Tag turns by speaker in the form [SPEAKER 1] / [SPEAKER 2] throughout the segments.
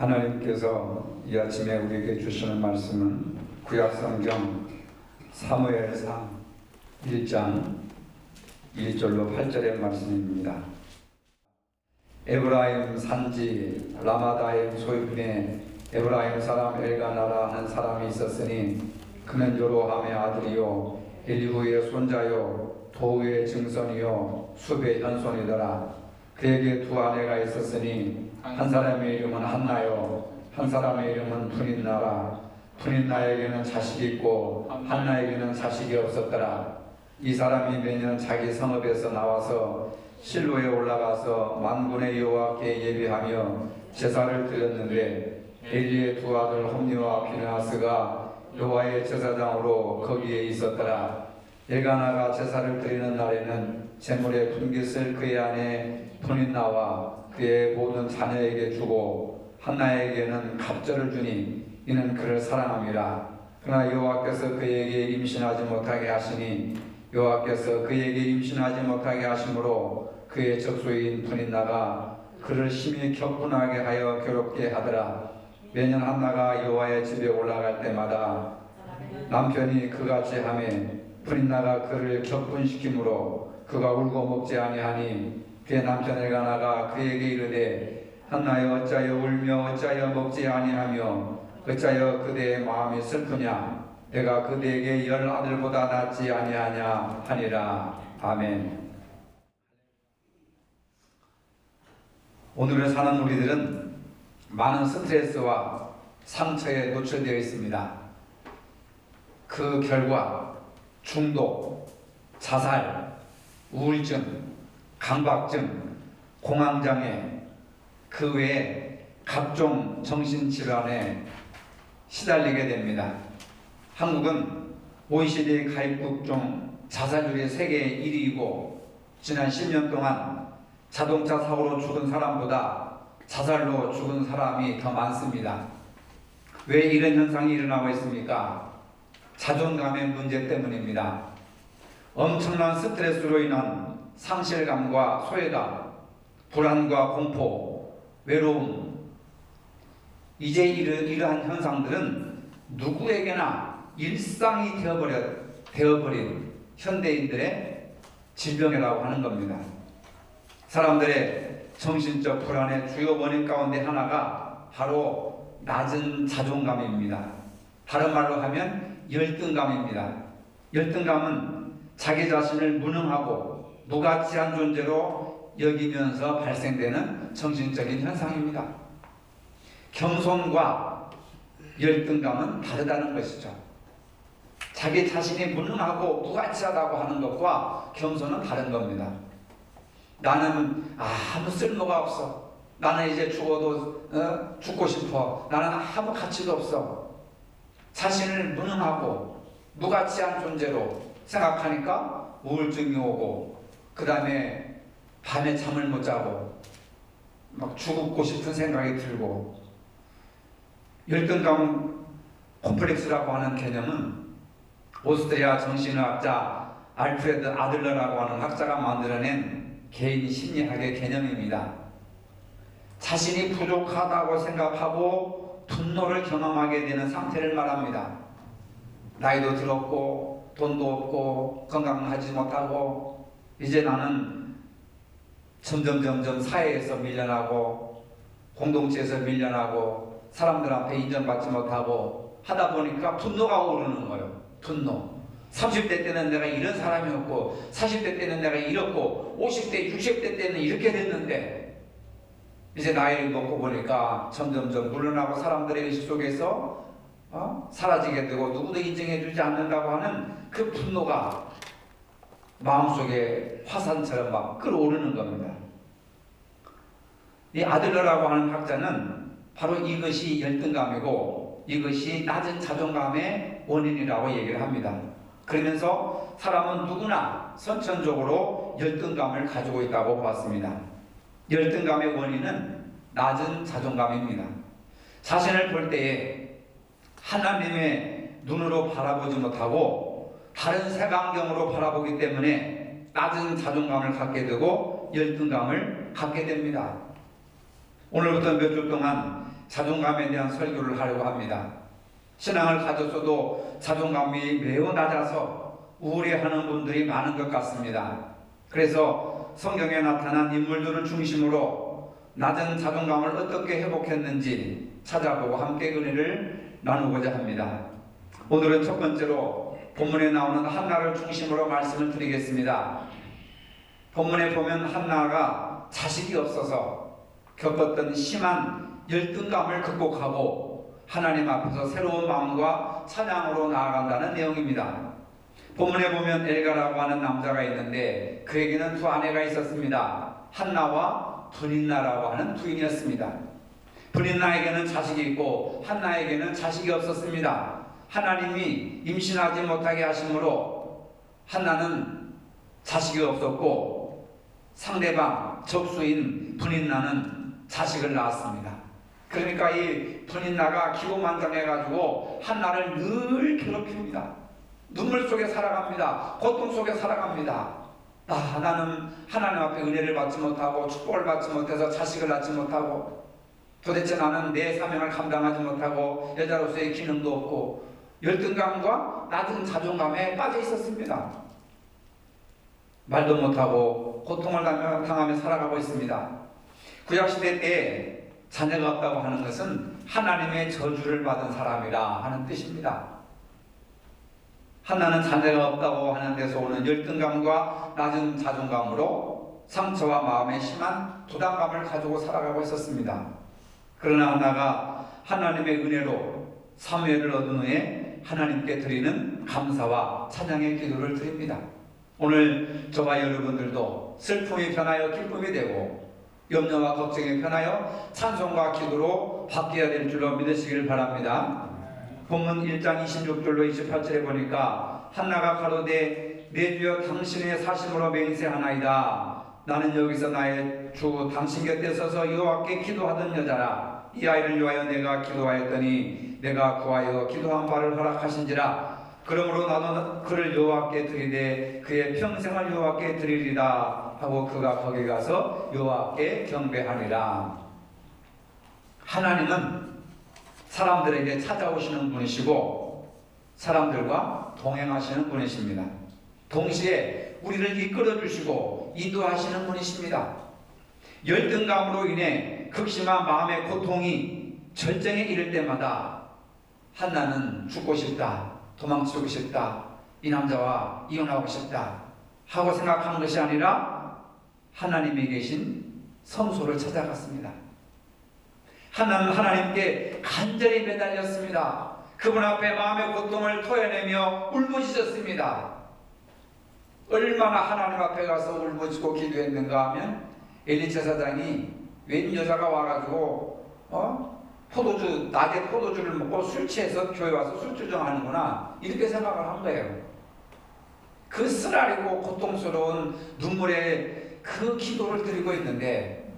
[SPEAKER 1] 하나님께서 이 아침에 우리에게 주시는 말씀은 구약성경 사무엘상 1장 1절로 8절의 말씀입니다. 에브라임 산지 라마다임 소유빈에 에브라임 사람 엘가나라 한 사람이 있었으니 그는 요로함의 아들이요 엘리후의 손자요 도우의 증손이요 숲의 현손이더라. 그에게 두 아내가 있었으니 한 사람의 이름은 한나요 한 사람의 이름은 푸닌나라. 푸닌나에게는 자식이 있고 한나에게는 자식이 없었더라. 이 사람이 매년 자기 성읍에서 나와서 실로에 올라가서 만군의 여호와께 예배하며 제사를 드렸는데 엘리의 두 아들 홈니와 비느하스가 여호와의 제사장으로 거기에 있었더라. 엘가나가 제사를 드리는 날에는 제물의 분깃을 그의 아내 푸닌나와 그의 모든 자녀에게 주고 한나에게는 갑절을 주니 이는 그를 사랑함이라. 그러나 여호와께서 그에게 임신하지 못하게 하시니 여호와께서 그에게 임신하지 못하게 하심으로 그의 적수인 푸닌나가 그를 심히 격분하게 하여 괴롭게 하더라. 매년 한나가 여호와의 집에 올라갈 때마다 남편이 그같이 하매 푸닌나가 그를 격분시키므로 그가 울고 먹지 아니하니 그의 남편 엘가나가 그에게 이르되 한나여 어찌하여 울며 어찌하여 먹지 아니하며 어찌하여 그대의 마음이 슬프냐. 내가 그대에게 10 아들보다 낫지 아니하냐 하니라. 아멘. 오늘을 사는 우리들은 많은 스트레스와 상처에 노출되어 있습니다. 그 결과 중독, 자살, 우울증, 강박증, 공황장애, 그 외에 각종 정신질환에 시달리게 됩니다. 한국은 OECD 가입국 중 자살률이 세계 1위이고 지난 10년 동안 자동차 사고로 죽은 사람보다 자살로 죽은 사람이 더 많습니다. 왜 이런 현상이 일어나고 있습니까? 자존감의 문제 때문입니다. 엄청난 스트레스로 인한 상실감과 소외감, 불안과 공포, 외로움, 이제 이러한 현상들은 누구에게나 일상이 되어버린 현대인들의 질병이라고 하는 겁니다. 사람들의 정신적 불안의 주요 원인 가운데 하나가 바로 낮은 자존감입니다. 다른 말로 하면 열등감입니다. 열등감은 자기 자신을 무능하고 무가치한 존재로 여기면서 발생되는 정신적인 현상입니다. 겸손과 열등감은 다르다는 것이죠. 자기 자신이 무능하고 무가치하다고 하는 것과 겸손은 다른 겁니다. 나는 아무 쓸모가 없어. 나는 이제 죽어도 죽고 싶어. 나는 아무 가치도 없어. 자신을 무능하고 무가치한 존재로 생각하니까 우울증이 오고 그 다음에 밤에 잠을 못 자고 막 죽고 싶은 생각이 들고. 열등감 콤플렉스라고 하는 개념은 오스트리아 정신의학자 알프레드 아들러라고 하는 학자가 만들어낸 개인 심리학의 개념입니다. 자신이 부족하다고 생각하고 분노를 경험하게 되는 상태를 말합니다. 나이도 들었고 돈도 없고 건강하지 못하고 이제 나는 점점 사회에서 밀려나고 공동체에서 밀려나고 사람들한테 인정받지 못하고 하다 보니까 분노가 오르는 거예요. 분노. 30대 때는 내가 이런 사람이었고 40대 때는 내가 이렇고 50대 60대 때는 이렇게 됐는데 이제 나이를 먹고 보니까 점점 물러나고 사람들의 의식 속에서 사라지게 되고 누구도 인정해주지 않는다고 하는 그 분노가 마음속에 화산처럼 막 끓어오르는 겁니다. 이 아들러라고 하는 학자는 바로 이것이 열등감이고 이것이 낮은 자존감의 원인이라고 얘기를 합니다. 그러면서 사람은 누구나 선천적으로 열등감을 가지고 있다고 보았습니다. 열등감의 원인은 낮은 자존감입니다. 자신을 볼 때에 하나님의 눈으로 바라보지 못하고 다른 색안경으로 바라보기 때문에 낮은 자존감을 갖게 되고 열등감을 갖게 됩니다. 오늘부터 몇 주 동안 자존감에 대한 설교를 하려고 합니다. 신앙을 가졌어도 자존감이 매우 낮아서 우울해하는 분들이 많은 것 같습니다. 그래서 성경에 나타난 인물들을 중심으로 낮은 자존감을 어떻게 회복했는지 찾아보고 함께 은혜를 나누고자 합니다. 오늘은 첫 번째로 본문에 나오는 한나를 중심으로 말씀을 드리겠습니다. 본문에 보면 한나가 자식이 없어서 겪었던 심한 열등감을 극복하고 하나님 앞에서 새로운 마음과 찬양으로 나아간다는 내용입니다. 본문에 보면 엘가라고 하는 남자가 있는데 그에게는 두 아내가 있었습니다. 한나와 브닌나라고 하는 부인이었습니다. 브닌나에게는 자식이 있고 한나에게는 자식이 없었습니다. 하나님이 임신하지 못하게 하심으로 한나는 자식이 없었고 상대방 접수인 브닌나는 자식을 낳았습니다. 그러니까 이 브닌나가 기고만장해가지고 한나를 늘 괴롭힙니다. 눈물 속에 살아갑니다. 고통 속에 살아갑니다. 나는 하나님 앞에 은혜를 받지 못하고 축복을 받지 못해서 자식을 낳지 못하고 도대체 나는 내 사명을 감당하지 못하고 여자로서의 기능도 없고 열등감과 낮은 자존감에 빠져 있었습니다. 말도 못하고 고통을 당하며 살아가고 있습니다. 구약시대 때 자녀가 없다고 하는 것은 하나님의 저주를 받은 사람이라 하는 뜻입니다. 한나는 자녀가 없다고 하는 데서 오는 열등감과 낮은 자존감으로 상처와 마음에 심한 부담감을 가지고 살아가고 있었습니다. 그러나 한나가 하나님의 은혜로 사무엘을 얻은 후에 하나님께 드리는 감사와 찬양의 기도를 드립니다. 오늘 저와 여러분들도 슬픔이 변하여 기쁨이 되고 염려와 걱정이 변하여 찬송과 기도로 바뀌어야 될 줄로 믿으시길 바랍니다. 본문 1장 26절로 28절에 보니까 한나가 가로되 내 주여 당신의 사심으로 맹세하나이다. 나는 여기서 나의 주 당신 곁에 서서 여호와께 기도하던 여자라. 이 아이를 위하여 내가 기도하였더니 내가 구하여 기도한 바를 허락하신지라. 그러므로 나도 그를 여호와께 드리되 그의 평생을 여호와께 드리리라 하고 그가 거기 가서 여호와께 경배하니라. 하나님은 사람들에게 찾아오시는 분이시고 사람들과 동행하시는 분이십니다. 동시에 우리를 이끌어 주시고 인도하시는 분이십니다. 열등감으로 인해 극심한 마음의 고통이 절정에 이를 때마다 한나는 죽고 싶다, 도망치고 싶다, 이 남자와 이혼하고 싶다 하고 생각한 것이 아니라 하나님이 계신 성소를 찾아갔습니다. 한나는 하나님께 간절히 매달렸습니다. 그분 앞에 마음의 고통을 토해내며 울부짖었습니다. 얼마나 하나님 앞에 가서 울부짖고 기도했는가 하면 엘리 제사장이 웬 여자가 와가지고 낮에 포도주를 먹고 술 취해서 교회 와서 술주정하는구나 이렇게 생각을 한 거예요. 그 쓰라리고 고통스러운 눈물에 그 기도를 드리고 있는데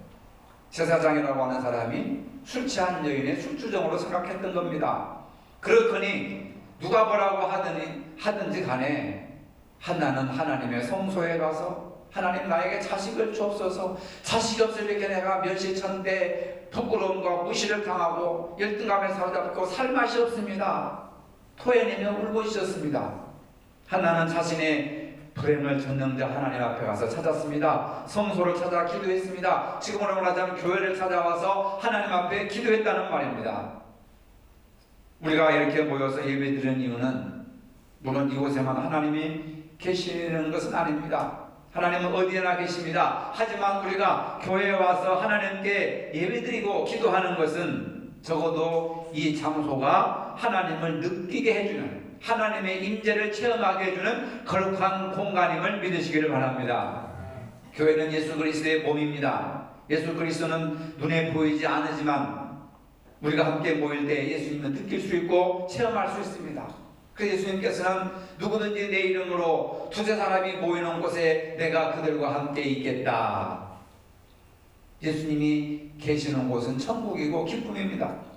[SPEAKER 1] 제사장이라고 하는 사람이 술 취한 여인의 술주정으로 생각했던 겁니다. 그렇거니 누가 뭐라고 하든지 간에 한나는 하나님의 성소에 가서 하나님 나에게 자식을 주옵소서. 자식이 없으니까 내가 멸시천대 부끄러움과 무시를 당하고 열등감에 사로잡고 살 맛이 없습니다. 토해내며 울부짖었습니다. 한나는 자신의 불행을 전능자 하나님 앞에 가서 찾았습니다. 성소를 찾아 기도했습니다. 지금으로 말하자면 교회를 찾아와서 하나님 앞에 기도했다는 말입니다. 우리가 이렇게 모여서 예배드리는 이유는 물론 이곳에만 하나님이 계시는 것은 아닙니다. 하나님은 어디에나 계십니다. 하지만 우리가 교회에 와서 하나님께 예배드리고 기도하는 것은 적어도 이 장소가 하나님을 느끼게 해주는, 하나님의 임재를 체험하게 해주는 거룩한 공간임을 믿으시기를 바랍니다. 교회는 예수 그리스도의 몸입니다. 예수 그리스도는 눈에 보이지 않으지만 우리가 함께 모일 때 예수님을 느낄 수 있고 체험할 수 있습니다. 그 예수님께서는 누구든지 내 이름으로 두세 사람이 모이는 곳에 내가 그들과 함께 있겠다. 예수님이 계시는 곳은 천국이고 기쁨입니다.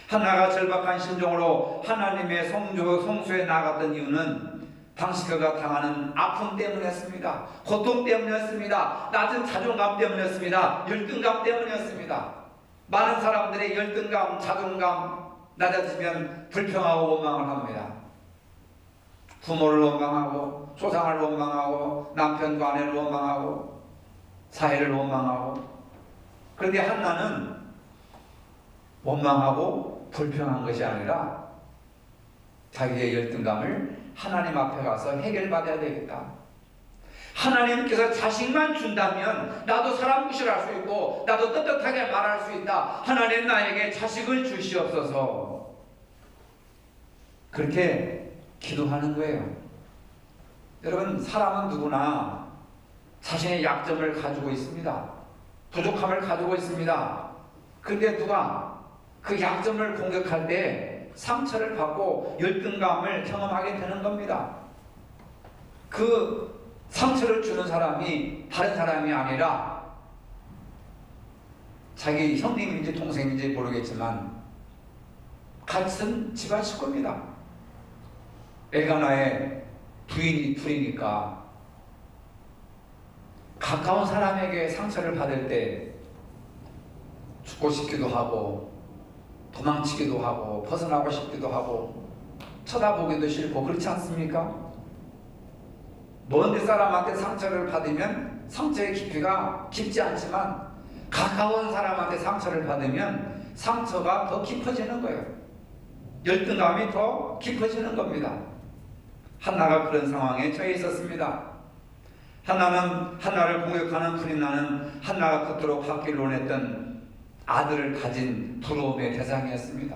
[SPEAKER 1] 한나가 절박한 심정으로 하나님의 성소에 나갔던 이유는 당시 그가 당하는 아픔 때문이었습니다. 고통 때문이었습니다. 낮은 자존감 때문이었습니다. 열등감 때문이었습니다. 많은 사람들의 열등감, 자존감 낮아지면 불평하고 원망을 합니다. 부모를 원망하고, 조상을 원망하고, 남편과 아내를 원망하고, 사회를 원망하고. 그런데 한나는 원망하고 불평한 것이 아니라 자기의 열등감을 하나님 앞에 가서 해결받아야 되겠다. 하나님께서 자식만 준다면 나도 사람 무시할 수 있고 나도 떳떳하게 말할 수 있다. 하나님 나에게 자식을 주시옵소서. 그렇게 기도하는 거예요. 여러분, 사람은 누구나 자신의 약점을 가지고 있습니다. 부족함을 가지고 있습니다. 그런데 누가 그 약점을 공격할 때 상처를 받고 열등감을 경험하게 되는 겁니다. 그 상처를 주는 사람이 다른 사람이 아니라 자기 형님인지 동생인지 모르겠지만 같은 집안 식구입니다. 엘가나의 부인이 불이니까 가까운 사람에게 상처를 받을 때 죽고 싶기도 하고 도망치기도 하고 벗어나고 싶기도 하고 쳐다보기도 싫고 그렇지 않습니까? 먼 사람한테 상처를 받으면 상처의 깊이가 깊지 않지만 가까운 사람한테 상처를 받으면 상처가 더 깊어지는 거예요. 열등감이 더 깊어지는 겁니다. 한나가 그런 상황에 처해 있었습니다. 한나를 공격하는 프니나는 한나가 그토록 받기를 원했던 아들을 가진 부러움의 대상이었습니다.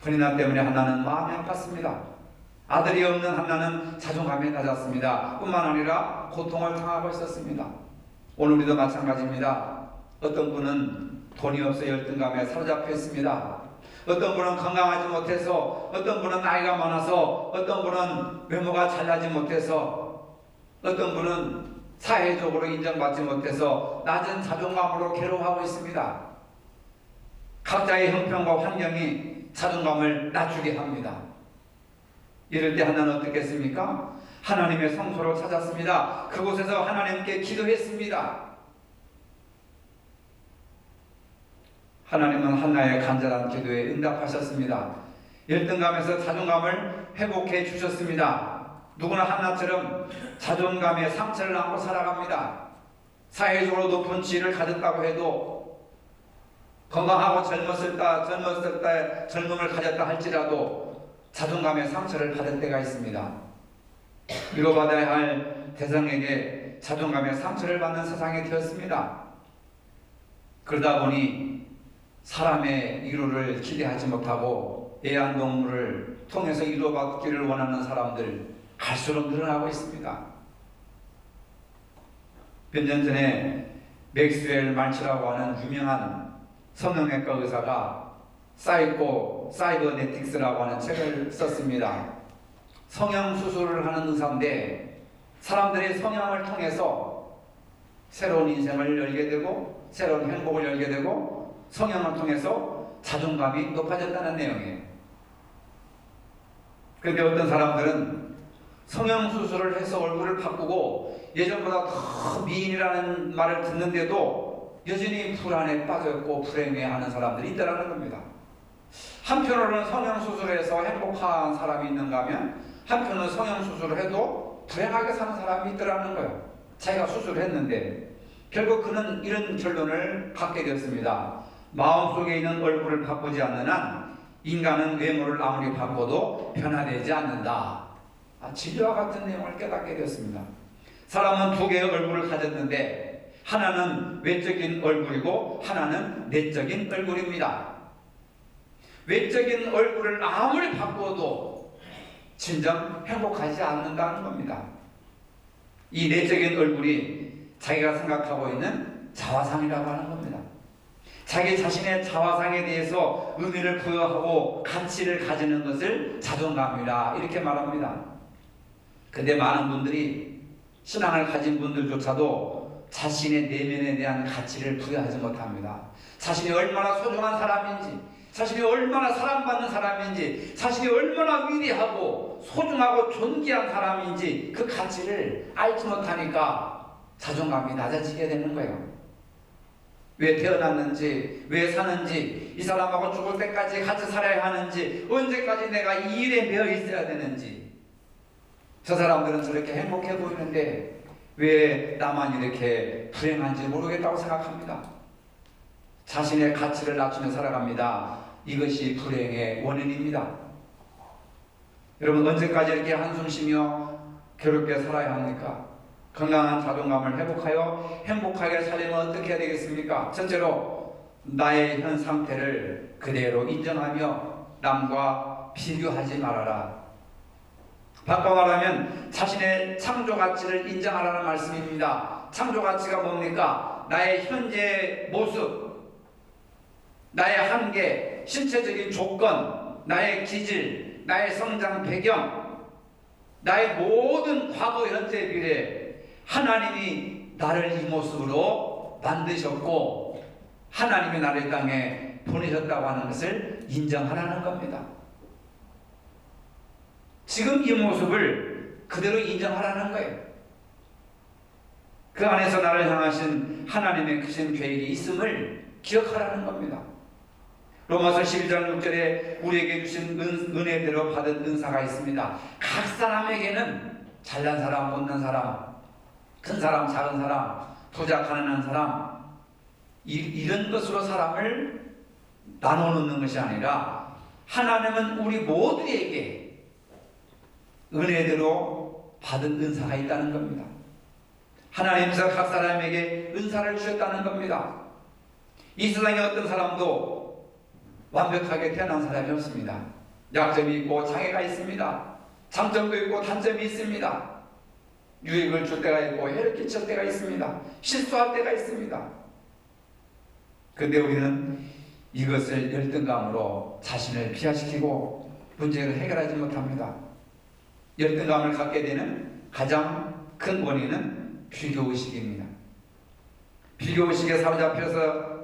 [SPEAKER 1] 프니나 때문에 한나는 마음이 아팠습니다. 아들이 없는 한나는 자존감이 낮았습니다. 뿐만 아니라 고통을 당하고 있었습니다. 오늘 우리도 마찬가지입니다. 어떤 분은 돈이 없어 열등감에 사로잡혀 있습니다. 어떤 분은 건강하지 못해서, 어떤 분은 나이가 많아서, 어떤 분은 외모가 잘나지 못해서, 어떤 분은 사회적으로 인정받지 못해서 낮은 자존감으로 괴로워하고 있습니다. 각자의 형편과 환경이 자존감을 낮추게 합니다. 이럴 때 하나는 어떻게 했습니까? 하나님의 성소를 찾았습니다. 그곳에서 하나님께 기도했습니다. 하나님은 한나의 간절한 기도에 응답하셨습니다. 열등감에서 자존감을 회복해 주셨습니다. 누구나 한나처럼 자존감에 상처를 안고 살아갑니다. 사회적으로 높은 지위를 가졌다고 해도 건강하고 젊었을 때 젊음을 가졌다 할지라도 자존감에 상처를 받을 때가 있습니다. 위로받아야 할 대상에게 자존감에 상처를 받는 세상이 되었습니다. 그러다 보니 사람의 위로를 기대하지 못하고 애완동물을 통해서 위로받기를 원하는 사람들 갈수록 늘어나고 있습니다. 몇 년 전에 맥스웰 말치라고 하는 유명한 성형외과 의사가 사이버네틱스라고 하는 책을 썼습니다. 성형수술을 하는 의사인데 사람들의 성형을 통해서 새로운 인생을 열게 되고 새로운 행복을 열게 되고 성형을 통해서 자존감이 높아졌다는 내용이에요. 그런데 어떤 사람들은 성형수술을 해서 얼굴을 바꾸고 예전보다 더 미인이라는 말을 듣는데도 여전히 불안에 빠졌고 불행해하는 사람들이 있다는 겁니다. 한편으로는 성형수술에서 행복한 사람이 있는가 하면 한편으로는 성형수술을 해도 불행하게 사는 사람이 있더라는 거예요. 자기가 수술을 했는데 결국 그는 이런 결론을 갖게 되었습니다. 마음속에 있는 얼굴을 바꾸지 않는 한 인간은 외모를 아무리 바꿔도 변화되지 않는다. 진리와 같은 내용을 깨닫게 되었습니다. 사람은 두 개의 얼굴을 가졌는데 하나는 외적인 얼굴이고 하나는 내적인 얼굴입니다. 외적인 얼굴을 아무리 바꿔도 진정 행복하지 않는다는 겁니다. 이 내적인 얼굴이 자기가 생각하고 있는 자화상이라고 하는 겁니다. 자기 자신의 자화상에 대해서 의미를 부여하고 가치를 가지는 것을 자존감이라 이렇게 말합니다. 근데 많은 분들이 신앙을 가진 분들조차도 자신의 내면에 대한 가치를 부여하지 못합니다. 자신이 얼마나 소중한 사람인지, 자신이 얼마나 사랑받는 사람인지, 자신이 얼마나 위대하고 소중하고 존귀한 사람인지 그 가치를 알지 못하니까 자존감이 낮아지게 되는 거예요. 왜 태어났는지, 왜 사는지, 이 사람하고 죽을 때까지 같이 살아야 하는지, 언제까지 내가 이 일에 매여 있어야 되는지. 저 사람들은 저렇게 행복해 보이는데 왜 나만 이렇게 불행한지 모르겠다고 생각합니다. 자신의 가치를 낮추며 살아갑니다. 이것이 불행의 원인입니다. 여러분, 언제까지 이렇게 한숨 쉬며 괴롭게 살아야 합니까? 건강한 자존감을 회복하여 행복하게 살려면 어떻게 해야 되겠습니까? 첫째로 나의 현 상태를 그대로 인정하며 남과 비교하지 말아라. 바꿔 말하면 자신의 창조 가치를 인정하라는 말씀입니다. 창조 가치가 뭡니까? 나의 현재 모습, 나의 한계, 신체적인 조건, 나의 기질, 나의 성장 배경, 나의 모든 과거, 현재, 미래, 하나님이 나를 이 모습으로 만드셨고 하나님이 나를 땅에 보내셨다고 하는 것을 인정하라는 겁니다. 지금 이 모습을 그대로 인정하라는 거예요. 그 안에서 나를 향하신 하나님의 크신 계획이 있음을 기억하라는 겁니다. 로마서 12장 6절에 우리에게 주신 은혜대로 받은 은사가 있습니다. 각 사람에게는 잘난 사람, 못난 사람, 큰 사람, 작은 사람, 부자, 가난한 사람, 이런 것으로 사람을 나눠 놓는 것이 아니라 하나님은 우리 모두에게 은혜대로 받은 은사가 있다는 겁니다. 하나님께서 각 사람에게 은사를 주셨다는 겁니다. 이 세상에 어떤 사람도 완벽하게 태어난 사람이 없습니다. 약점이 있고 장애가 있습니다. 장점도 있고 단점이 있습니다. 유익을 줄 때가 있고 해를 끼칠 때가 있습니다. 실수할 때가 있습니다. 그런데 우리는 이것을 열등감으로 자신을 비하시키고 문제를 해결하지 못합니다. 열등감을 갖게 되는 가장 큰 원인은 비교의식입니다. 비교의식에 사로잡혀서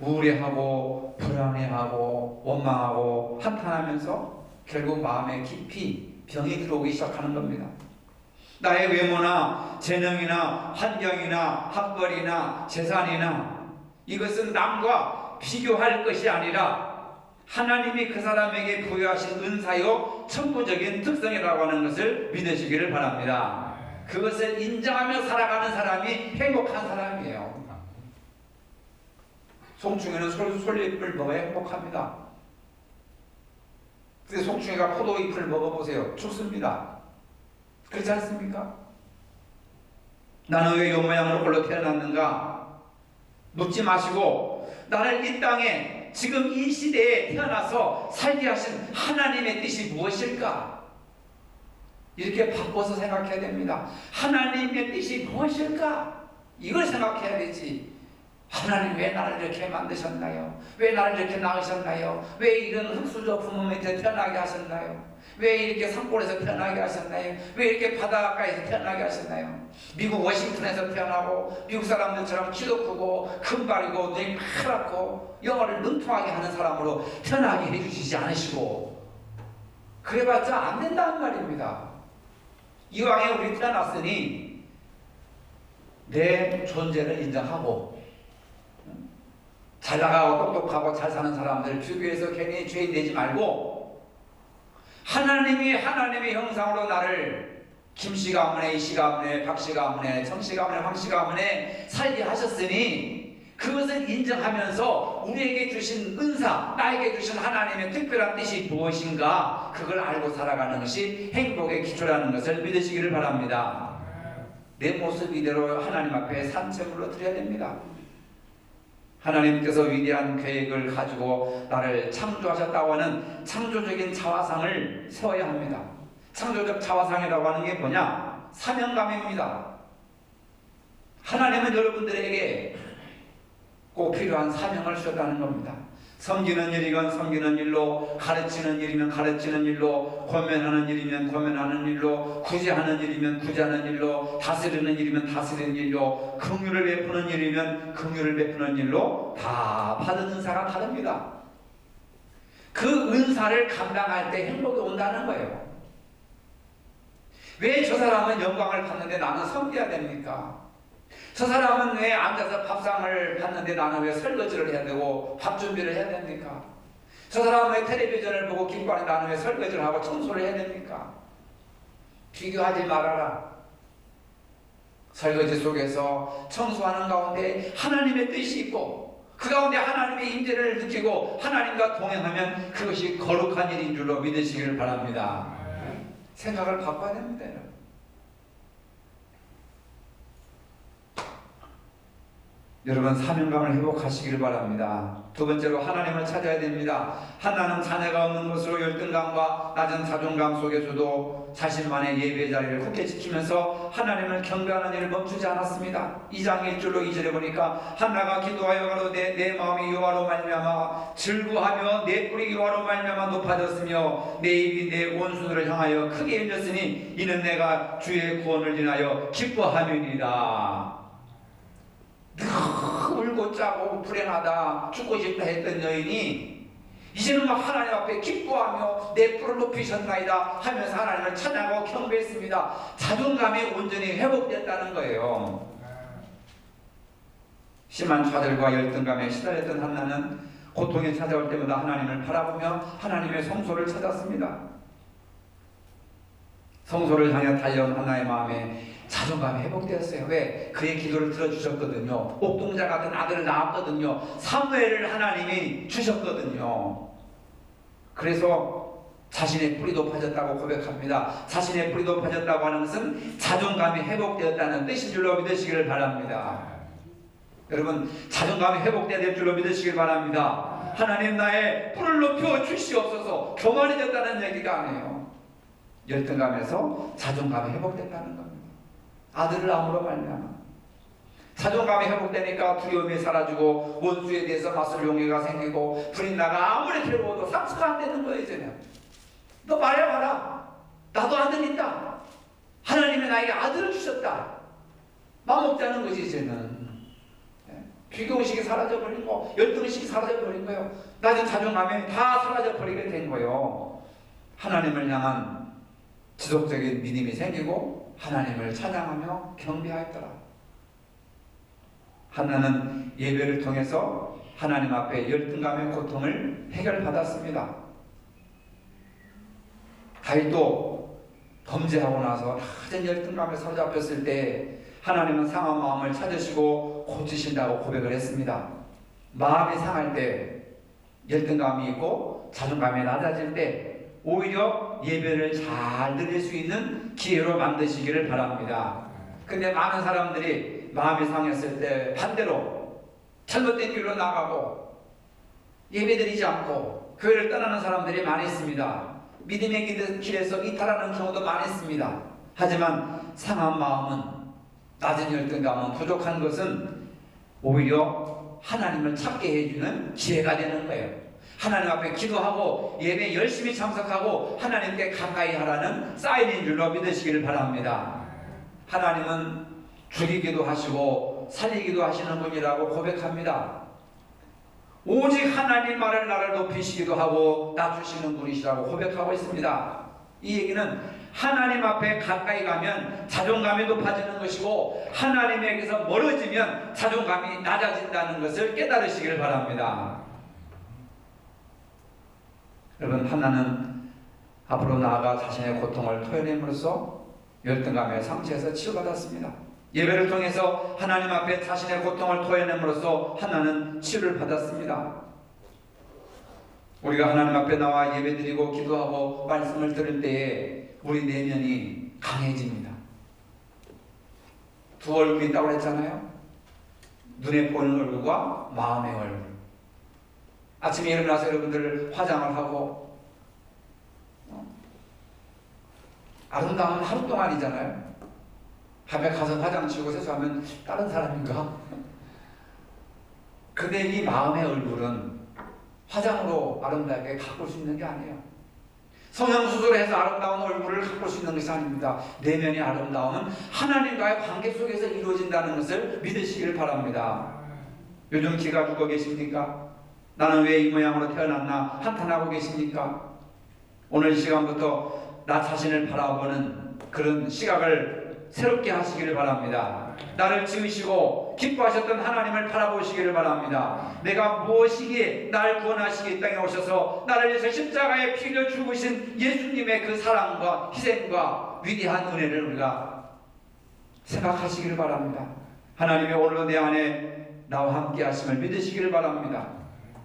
[SPEAKER 1] 우울해하고 불안해하고 원망하고 한탄하면서 결국 마음에 깊이 병이 들어오기 시작하는 겁니다. 나의 외모나 재능이나 환경이나 학벌이나 재산이나 이것은 남과 비교할 것이 아니라 하나님이 그 사람에게 부여하신 은사요 천부적인 특성이라고 하는 것을 믿으시기를 바랍니다. 그것을 인정하며 살아가는 사람이 행복한 사람이에요. 송충이는 솔잎을 먹어야 행복합니다. 근데 송충이가 포도잎을 먹어보세요. 죽습니다. 그렇지 않습니까? 나는 왜 이 모양으로 홀로 태어났는가? 묻지 마시고 나를 이 땅에 지금 이 시대에 태어나서 살게 하신 하나님의 뜻이 무엇일까? 이렇게 바꿔서 생각해야 됩니다. 하나님의 뜻이 무엇일까? 이걸 생각해야 되지. 하나님 왜 나를 이렇게 만드셨나요? 왜 나를 이렇게 낳으셨나요? 왜 이런 흙수저 부모 밑에 태어나게 하셨나요? 왜 이렇게 산골에서 태어나게 하셨나요? 왜 이렇게 바닷가에서 태어나게 하셨나요? 미국 워싱턴에서 태어나고 미국 사람들처럼 키도 크고 금발이고 눈이 파랗고 영어를 능통하게 하는 사람으로 태어나게 해주시지 않으시고 그래봤자 안 된다는 말입니다. 이왕에 우리 태어났으니 내 존재를 인정하고 잘 나가고 똑똑하고 잘 사는 사람들 비교해서 괜히 죄인 되지 말고 하나님이 하나님의 형상으로 나를 김씨 가문에 이씨 가문에 박씨 가문에 정씨 가문에 황씨 가문에 살게 하셨으니 그것을 인정하면서 우리에게 주신 은사 나에게 주신 하나님의 특별한 뜻이 무엇인가 그걸 알고 살아가는 것이 행복의 기초라는 것을 믿으시기를 바랍니다. 내 모습 이대로 하나님 앞에 산채물로 드려야 됩니다. 하나님께서 위대한 계획을 가지고 나를 창조하셨다고 하는 창조적인 자화상을 세워야 합니다. 창조적 자화상이라고 하는 게 뭐냐? 사명감입니다. 하나님은 여러분들에게 꼭 필요한 사명을 주셨다는 겁니다. 섬기는 일이건 섬기는 일로, 가르치는 일이면 가르치는 일로, 권면하는 일이면 권면하는 일로, 구제하는 일이면 구제하는 일로, 다스리는 일이면 다스리는 일로, 긍휼을 베푸는 일이면 긍휼을 베푸는 일로 다 받은 은사가 다릅니다. 그 은사를 감당할 때 행복이 온다는 거예요. 왜 저 사람은 영광을 받는데 나는 섬겨야 됩니까? 저 사람은 왜 앉아서 밥상을 받는데 나는 왜 설거지를 해야 되고 밥 준비를 해야 됩니까? 저 사람은 왜 텔레비전을 보고 기뻐하는데 나는 왜 설거지를 하고 청소를 해야 됩니까? 비교하지 말아라. 설거지 속에서 청소하는 가운데 하나님의 뜻이 있고 그 가운데 하나님의 임재를 느끼고 하나님과 동행하면 그것이 거룩한 일인 줄로 믿으시기를 바랍니다. 생각을 바꿔야 됩니다. 여러분 사명감을 회복하시기를 바랍니다. 두 번째로 하나님을 찾아야 됩니다. 한나는 자녀가 없는 것으로 열등감과 낮은 자존감 속에서도 자신만의 예배 자리를 굳게 지키면서 하나님을 경배하는 일을 멈추지 않았습니다. 2장 1절로 2절에 보니까 한나가 기도하여 가로되 내 마음이 여호와로 말미암아 즐거하며 내 뿔이 여호와로 말미암아 높아졌으며 내 입이 내 원수들을 향하여 크게 열렸으니 이는 내가 주의 구원을 인하여 기뻐함이니라. 울고 짜고 불행하다 죽고 싶다 했던 여인이 이제는 막 하나님 앞에 기뻐하며 내 뿔을 높이셨나이다 하면서 하나님을 찬양하고 경배했습니다. 자존감이 온전히 회복됐다는 거예요. 심한 좌절과 열등감에 시달렸던 한나는 고통이 찾아올 때마다 하나님을 바라보며 하나님의 성소를 찾았습니다. 성소를 향해 달려온 한나의 마음에 자존감이 회복되었어요. 왜? 그의 기도를 들어주셨거든요. 옥동자 같은 아들을 낳았거든요. 사무엘을 하나님이 주셨거든요. 그래서 자신의 뿔이 높아졌다고 고백합니다. 자신의 뿔이 높아졌다고 하는 것은 자존감이 회복되었다는 뜻인 줄로 믿으시기를 바랍니다. 여러분 자존감이 회복되어야 될 줄로 믿으시길 바랍니다. 하나님 나의 뿔을 높여 주시옵소서 교만해졌다는 얘기가 아니에요. 열등감에서 자존감이 회복됐다는 겁니다. 아들을 낳음으로 말미암아 자존감이 회복되니까 두려움이 사라지고 원수에 대해서 맞설 용기가 생기고 불이 나가 아무리 괴로워도 상처가 안 되는 거예요. 이제는 너 말해봐라. 나도 아들 있다. 하나님이 나에게 아들을 주셨다. 마음 먹자는 거지. 이제는 비교의식이 사라져버리고 열등의식이 사라져버린 거예요. 낮은 자존감이 다 사라져버리게 된 거예요. 하나님을 향한 지속적인 믿음이 생기고 하나님을 찬양하며 경배하였더라. 한나는 예배를 통해서 하나님 앞에 열등감의 고통을 해결받았습니다. 다윗도 범죄하고 나서 낮은 열등감에 사로잡혔을 때 하나님은 상한 마음을 찾으시고 고치신다고 고백을 했습니다. 마음이 상할 때 열등감이 있고 자존감이 낮아질 때 오히려 예배를 잘 드릴 수 있는 기회로 만드시기를 바랍니다. 근데 많은 사람들이 마음이 상했을 때 반대로 잘못된 길로 나가고 예배 드리지 않고 교회를 떠나는 사람들이 많이 있습니다. 믿음의 길에서 이탈하는 경우도 많이 있습니다. 하지만 상한 마음은 낮은 열등감은 부족한 것은 오히려 하나님을 찾게 해주는 기회가 되는 거예요. 하나님 앞에 기도하고 예배 열심히 참석하고 하나님께 가까이 하라는 사인인 줄로 믿으시기를 바랍니다. 하나님은 죽이기도 하시고 살리기도 하시는 분이라고 고백합니다. 오직 하나님 말을 나를 높이시기도 하고 낮추시는 분이시라고 고백하고 있습니다. 이 얘기는 하나님 앞에 가까이 가면 자존감이 높아지는 것이고 하나님에게서 멀어지면 자존감이 낮아진다는 것을 깨달으시기를 바랍니다. 여러분 한나는 앞으로 나아가 자신의 고통을 토해냄으로써 열등감의 상처에서 치유받았습니다. 예배를 통해서 하나님 앞에 자신의 고통을 토해냄으로써 한나는 치유를 받았습니다. 우리가 하나님 앞에 나와 예배드리고 기도하고 말씀을 들을 때에 우리 내면이 강해집니다. 두 얼굴이 있다고 했잖아요. 눈에 보이는 얼굴과 마음의 얼굴. 아침에 일어나서 여러분들 화장을 하고 아름다운 하루 동안이잖아요. 밤에 가서 화장 지우고 세수하면 다른 사람인가? 근데 이 마음의 얼굴은 화장으로 아름답게 가꿀 수 있는 게 아니에요. 성형수술을 해서 아름다운 얼굴을 가꿀 수 있는 것이 아닙니다. 내면의 아름다움은 하나님과의 관계 속에서 이루어진다는 것을 믿으시길 바랍니다. 요즘 기가 죽어 계십니까? 나는 왜 이 모양으로 태어났나 한탄하고 계십니까? 오늘 시간부터 나 자신을 바라보는 그런 시각을 새롭게 하시기를 바랍니다. 나를 지으시고 기뻐하셨던 하나님을 바라보시기를 바랍니다. 내가 무엇이기에 날 구원하시기 땅에 오셔서 나를 위해서 십자가에 피 흘려 죽으신 예수님의 그 사랑과 희생과 위대한 은혜를 우리가 생각하시기를 바랍니다. 하나님의 오늘도 내 안에 나와 함께 하심을 믿으시기를 바랍니다.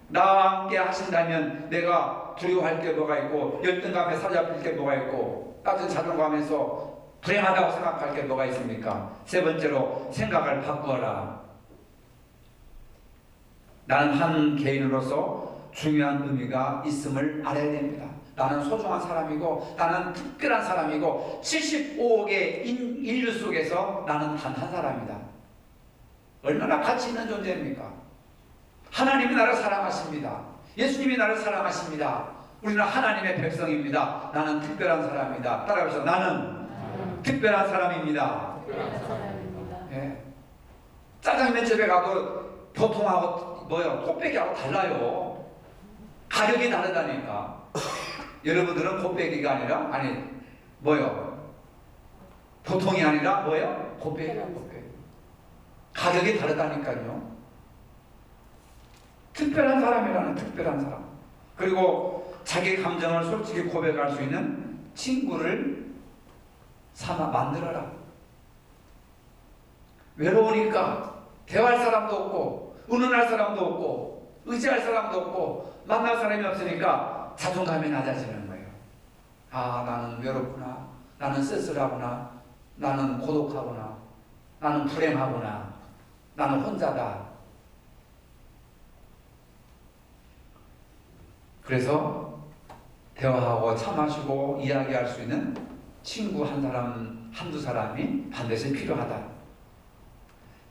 [SPEAKER 1] 나와 함께 하신다면 내가 두려워할 게 뭐가 있고, 열등감에 사로잡힐 게 뭐가 있고, 낮은 자존감에서 불행하다고 생각할 게 뭐가 있습니까? 세 번째로, 생각을 바꾸어라. 나는 한 개인으로서 중요한 의미가 있음을 알아야 됩니다. 나는 소중한 사람이고, 나는 특별한 사람이고, 75억의 인류 속에서 나는 단 한 사람이다. 얼마나 가치 있는 존재입니까? 하나님이 나를 사랑하십니다. 예수님이 나를 사랑하십니다. 우리는 하나님의 백성입니다. 나는 특별한 사람이다. 따라하시죠. 나는 특별한 사람입니다. 예. 짜장면집에 가도 보통하고 뭐요? 곱빼기하고 달라요. 가격이 다르다니까. 여러분들은 곱빼기가 아니라 뭐요? 보통이 아니라 뭐요? 곱빼기. 가격이 다르다니까요. 특별한 사람이라는 특별한 사람. 그리고 자기 감정을 솔직히 고백할 수 있는 친구를 삼아 만들어라. 외로우니까 대화할 사람도 없고, 의논할 사람도 없고, 의지할 사람도 없고, 만날 사람이 없으니까 자존감이 낮아지는 거예요. 아, 나는 외롭구나. 나는 쓸쓸하구나. 나는 고독하구나. 나는 불행하구나. 나는 혼자다. 그래서 대화하고 차 마시고 이야기할 수 있는 친구 한 사람, 한두 사람이 반드시 필요하다.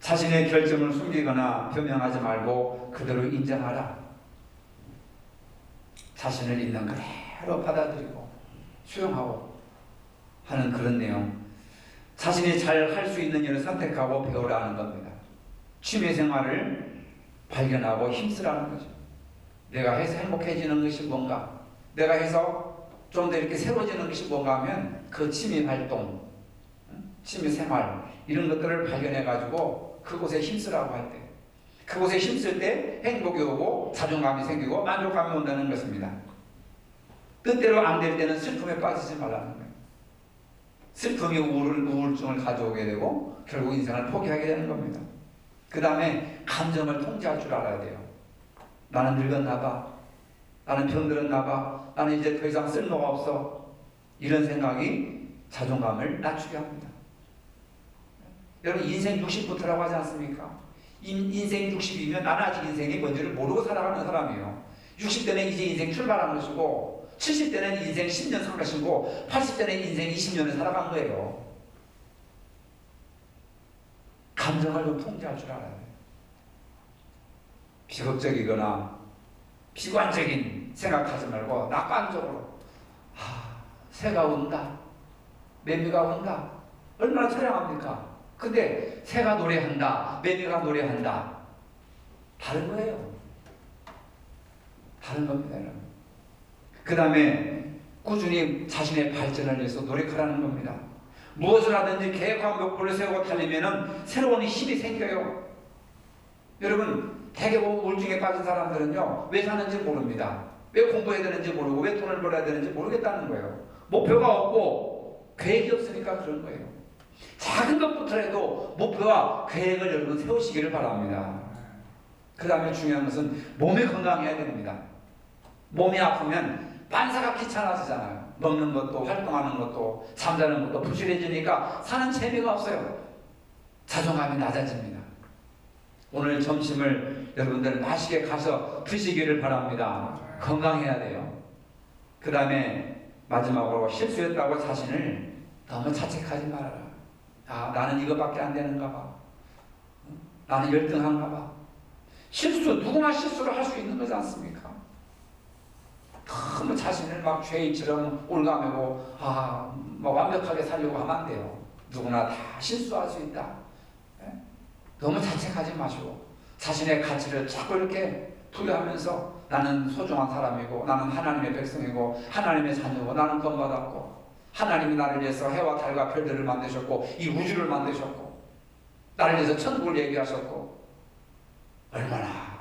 [SPEAKER 1] 자신의 결정을 숨기거나 변명하지 말고 그대로 인정하라. 자신을 있는 그대로 받아들이고 수용하고 하는 그런 내용. 자신이 잘 할 수 있는 일을 선택하고 배우라는 겁니다. 취미생활을 발견하고 힘쓰라는 거죠. 내가 해서 행복해지는 것이 뭔가, 내가 해서 좀 더 이렇게 새로워지는 것이 뭔가 하면 그 취미활동, 취미생활 이런 것들을 발견해가지고 그곳에 힘쓰라고 할 때, 그곳에 힘쓸 때 행복이 오고 자존감이 생기고 만족감이 온다는 것입니다. 뜻대로 안 될 때는 슬픔에 빠지지 말라는 거예요. 슬픔이 우울증을 가져오게 되고 결국 인생을 포기하게 되는 겁니다. 그 다음에 감정을 통제할 줄 알아야 돼요. 나는 늙었나 봐. 나는 병들었나 봐. 나는 이제 더 이상 쓸모가 없어. 이런 생각이 자존감을 낮추게 합니다. 여러분, 인생 60부터라고 하지 않습니까? 인생 60이면 나는 아직 인생이 뭔지를 모르고 살아가는 사람이에요. 60대는 이제 인생 출발한 것이고, 70대는 인생 10년 산 것이고, 80대는 인생 20년을 살아간 거예요. 감정을 좀 통제할 줄 알아야 돼요. 비극적이거나 비관적인 생각하지 말고 낙관적으로, 새가 온다, 매미가 온다, 얼마나 처량합니까? 근데 새가 노래한다, 매미가 노래한다, 다른 거예요. 다른 겁니다. 그 다음에 꾸준히 자신의 발전을 위해서 노력하라는 겁니다. 무엇을 하든지 계획과 목표를 세우고 달리면은 새로운 힘이 생겨요. 여러분, 대개 보면 우울증에 빠진 사람들은요, 왜 사는지 모릅니다. 왜 공부해야 되는지 모르고, 왜 돈을 벌어야 되는지 모르겠다는 거예요. 목표가 없고 계획이 없으니까 그런 거예요. 작은 것부터라도 목표와 계획을 여러분 세우시기를 바랍니다. 그 다음에 중요한 것은 몸이 건강해야 됩니다. 몸이 아프면 반사가 귀찮아지잖아요. 먹는 것도, 활동하는 것도, 잠자는 것도 부실해지니까 사는 재미가 없어요. 자존감이 낮아집니다. 오늘 점심을 여러분들 맛있게 가서 드시기를 바랍니다. 건강해야 돼요. 그 다음에 마지막으로 실수했다고 자신을 너무 자책하지 말아라. 나는 이거밖에 안 되는가 봐. 나는 열등한가 봐. 누구나 실수를 할 수 있는 거지 않습니까? 너무 자신을 막 죄인처럼 올가매고 완벽하게 살려고 하면 안 돼요. 누구나 다 실수할 수 있다. 너무 자책하지 마시고 자신의 가치를 자꾸 이렇게 부여하면서 나는 소중한 사람이고, 나는 하나님의 백성이고, 하나님의 자녀고, 나는 구원받았고, 하나님이 나를 위해서 해와 달과 별들을 만드셨고, 이 우주를 만드셨고, 나를 위해서 천국을 얘기하셨고 얼마나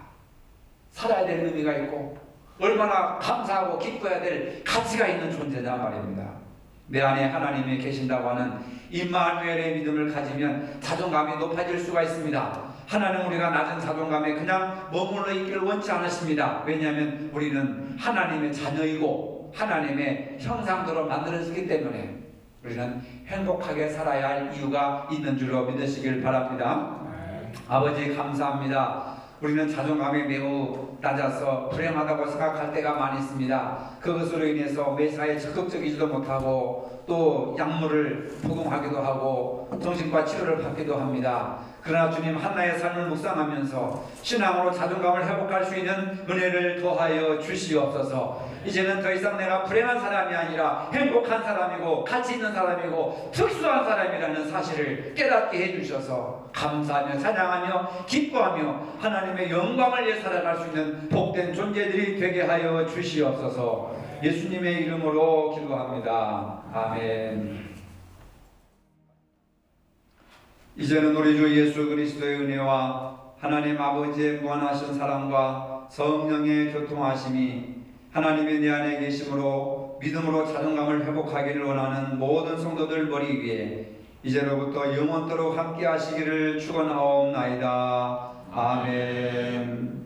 [SPEAKER 1] 살아야 될 의미가 있고 얼마나 감사하고 기뻐해야 될 가치가 있는 존재냐 말입니다. 내 안에 하나님이 계신다고 하는 임마누엘의 믿음을 가지면 자존감이 높아질 수가 있습니다. 하나님 우리가 낮은 자존감에 그냥 머물러 있기를 원치 않으십니다. 왜냐하면 우리는 하나님의 자녀이고 하나님의 형상대로 만들어지기 때문에 우리는 행복하게 살아야 할 이유가 있는 줄로 믿으시길 바랍니다. 아버지 감사합니다. 우리는 자존감이 매우 낮아서 불행하다고 생각할 때가 많이 있습니다. 그것으로 인해서 매사에 적극적이지도 못하고 또 약물을 복용하기도 하고 정신과 치료를 받기도 합니다. 그러나 주님 한나의 삶을 묵상하면서 신앙으로 자존감을 회복할 수 있는 은혜를 더하여 주시옵소서. 이제는 더 이상 내가 불행한 사람이 아니라 행복한 사람이고 가치 있는 사람이고 특수한 사람이라는 사실을 깨닫게 해주셔서 감사하며 찬양하며 기뻐하며 하나님의 영광을 위해 살아갈 수 있는 복된 존재들이 되게 하여 주시옵소서. 예수님의 이름으로 기도합니다. 아멘. 이제는 우리 주 예수 그리스도의 은혜와 하나님 아버지의 무한하신 사랑과 성령의 교통하심이 하나님의 내 안에 계심으로 믿음으로 자존감을 회복하기를 원하는 모든 성도들 머리 위에 이제로부터 영원토록 함께 하시기를 축원하옵나이다. 아멘.